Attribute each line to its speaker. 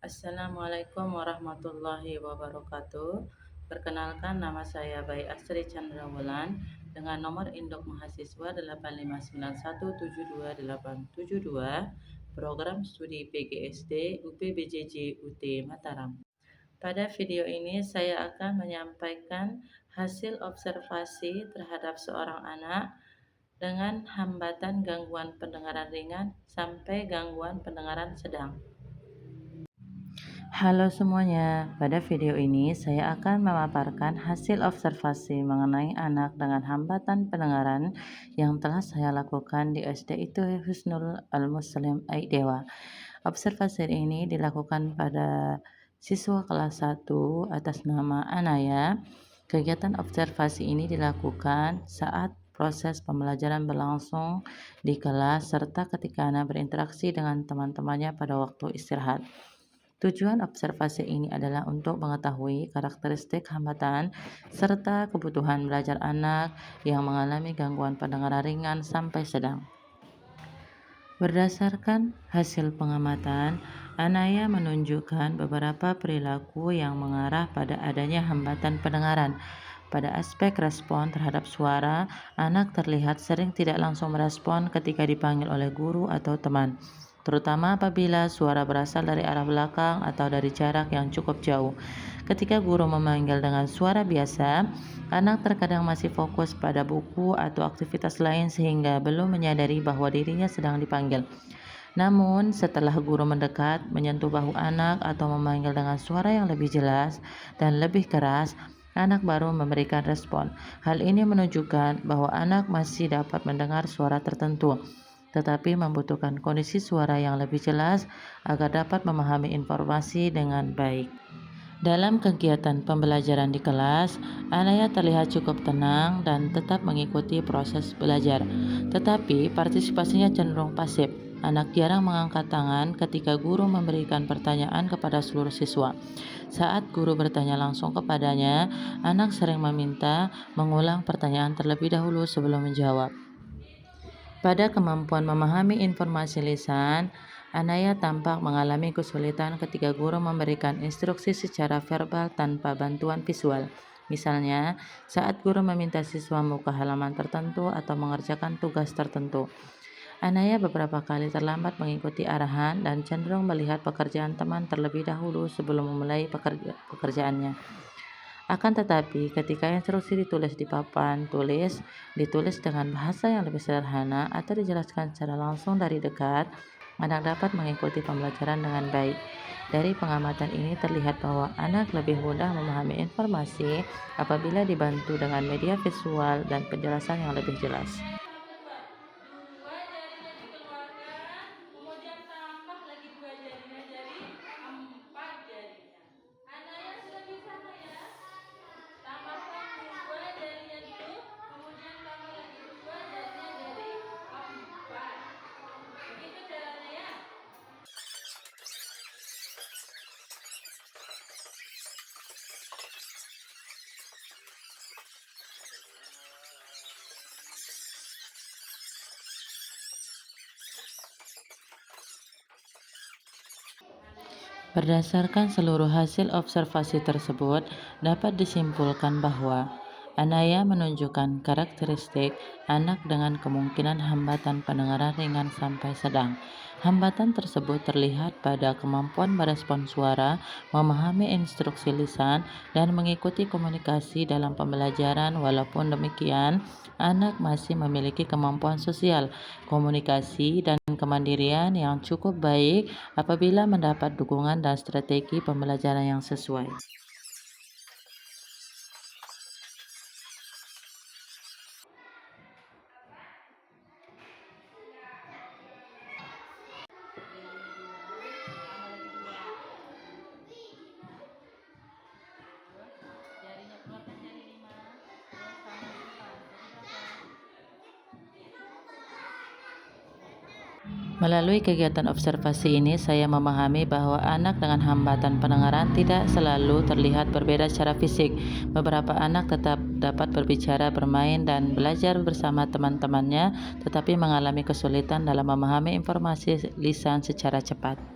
Speaker 1: Assalamualaikum warahmatullahi wabarakatuh. Perkenalkan, nama saya Bayi Astri Chandra Wulan dengan nomor induk mahasiswa 859172872, program studi PGSD UPBJJ UT Mataram. Pada video ini saya akan menyampaikan hasil observasi terhadap seorang anak dengan hambatan gangguan pendengaran ringan sampai gangguan pendengaran sedang. Halo semuanya, pada video ini saya akan memaparkan hasil observasi mengenai anak dengan hambatan pendengaran yang telah saya lakukan di SD ITU Husnul Al-Muslim Aidewa. Observasi ini dilakukan pada siswa kelas 1 atas nama Anaya. Kegiatan observasi ini dilakukan saat proses pembelajaran berlangsung di kelas serta ketika anak berinteraksi dengan teman-temannya pada waktu istirahat. Tujuan observasi ini adalah untuk mengetahui karakteristik hambatan serta kebutuhan belajar anak yang mengalami gangguan pendengaran ringan sampai sedang. Berdasarkan hasil pengamatan, Anaya menunjukkan beberapa perilaku yang mengarah pada adanya hambatan pendengaran. Pada aspek respon terhadap suara, anak terlihat sering tidak langsung merespon ketika dipanggil oleh guru atau teman, terutama apabila suara berasal dari arah belakang atau dari jarak yang cukup jauh. Ketika guru memanggil dengan suara biasa, anak terkadang masih fokus pada buku atau aktivitas lain sehingga belum menyadari bahwa dirinya sedang dipanggil. Namun, setelah guru mendekat, menyentuh bahu anak atau memanggil dengan suara yang lebih jelas dan lebih keras, anak baru memberikan respon. Hal ini menunjukkan bahwa anak masih dapat mendengar suara tertentu, tetapi membutuhkan kondisi suara yang lebih jelas agar dapat memahami informasi dengan baik. Dalam kegiatan pembelajaran di kelas, Anaya terlihat cukup tenang dan tetap mengikuti proses belajar, tetapi partisipasinya cenderung pasif. Anak jarang mengangkat tangan ketika guru memberikan pertanyaan kepada seluruh siswa. Saat guru bertanya langsung kepadanya, anak sering meminta mengulang pertanyaan terlebih dahulu sebelum menjawab. Pada kemampuan memahami informasi lisan, Anaya tampak mengalami kesulitan ketika guru memberikan instruksi secara verbal tanpa bantuan visual. Misalnya, saat guru meminta siswa membuka halaman tertentu atau mengerjakan tugas tertentu. Anaya beberapa kali terlambat mengikuti arahan dan cenderung melihat pekerjaan teman terlebih dahulu sebelum memulai pekerjaannya. Akan tetapi, ketika instruksi ditulis di papan tulis, ditulis dengan bahasa yang lebih sederhana atau dijelaskan secara langsung dari dekat, anak dapat mengikuti pembelajaran dengan baik. Dari pengamatan ini terlihat bahwa anak lebih mudah memahami informasi apabila dibantu dengan media visual dan penjelasan yang lebih jelas. Berdasarkan seluruh hasil observasi tersebut, dapat disimpulkan bahwa Anaya menunjukkan karakteristik anak dengan kemungkinan hambatan pendengaran ringan sampai sedang. Hambatan tersebut terlihat pada kemampuan merespon suara, memahami instruksi lisan, dan mengikuti komunikasi dalam pembelajaran. Walaupun demikian, anak masih memiliki kemampuan sosial, komunikasi, dan kemandirian yang cukup baik apabila mendapat dukungan dan strategi pembelajaran yang sesuai. Melalui kegiatan observasi ini, saya memahami bahwa anak dengan hambatan pendengaran tidak selalu terlihat berbeda secara fisik. Beberapa anak tetap dapat berbicara, bermain, dan belajar bersama teman-temannya, tetapi mengalami kesulitan dalam memahami informasi lisan secara cepat.